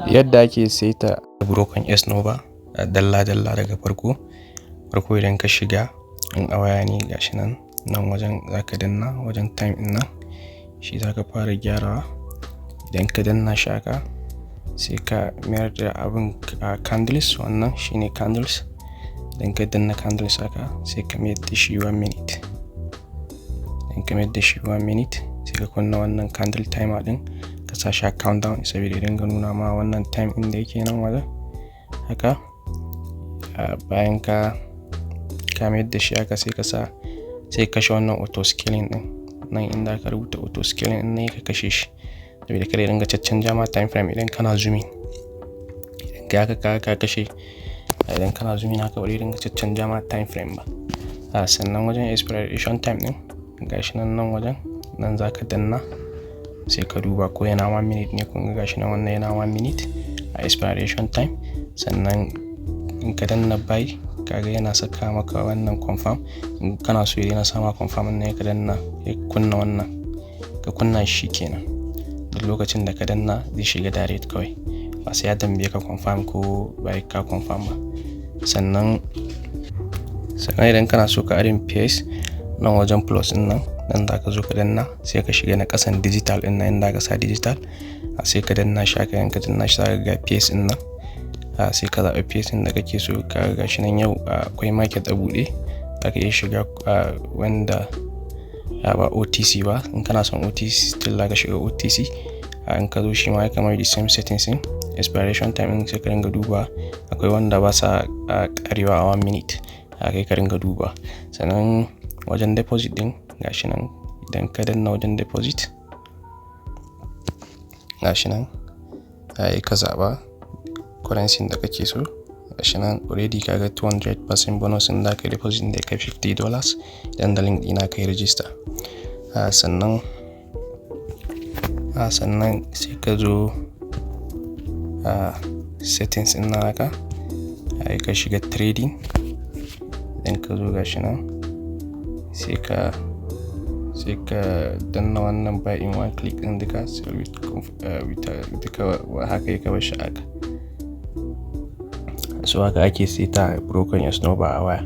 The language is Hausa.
Yadda ake saita broken S-Nova dalla-dalla daga farko idan ka shiga in a waya ne gashi nan wajen zaka danna wajen time din nan shi zaka fara gyarawa. Idan ka danna shi haka sai ka mayar da abin candles, wannan shine candles. Idan ka danna candles haka sai ka mayar da shi 1 minute. Idan ka mayar da shi 1 minute sai ka kunna wannan candle timer din ka sa shi countdown saboda idan ka nuna ma wannan time din da yake nan wajen haka. Bayan ka mayar da shi haka sai ka kashe wannan auto scaling din nan inda ka rubuta auto scaling din ne ka kashe shi saboda kada ya dinga caccanja ma time frame idan kana zooming. Idan ka kashe idan kana zooming haka bari dinga caccanja ma time frame ba. Sannan wajen expiration time din gashi nan wajen nan zaka danna sai ka duba ko yana 1 minute ne. Kun ga gashi nan wannan yana 1 minute a expiration time. Sannan in ka danna buy kaga yana saka maka wannan confirm. In kana so yana sama confirm ne ka danna ya kunna wannan ka kunna shi kenan. Duk lokacin da ka danna zai shiga direct kawai ba sai ya tambaye ka confirm ko bai ka confirm ba. Sannan idan kana so ka add pace nan wajen plus din nan za ka zo ka danna sai ka shiga na kasan digital din nan inda ka sa digital sai ka danna shi haka. Yanka danna shi zaka ga pace din nan sai ka zaɓi pace din da kake so. Ka ga shi nan yau akwai market a buɗe zaka iya shiga wanda ba OTC ba. In kana son OTC still zaka shiga OTC. In ka zo shi ma kamar the same settings din expiration time din sai ka ringa duba. Akwai wanda ba sa karewa a 1 minute kai ka ringa duba. Sannan wajen deposit din gashi nan idan ka danna wajen deposit gashi nan ka zaɓa currency da kake so. Gashi nan already kaga 200% bonus in da ka deposit da kai $50 idan da link ɗina kai register. Sannan sai ka zo settings din naka ka shiga trading. Idan ka zo gashi nan sai ka danna wannan buy in one click din duka haka ya kaba shi haka. So haka ake saita broken S-Nova a waya.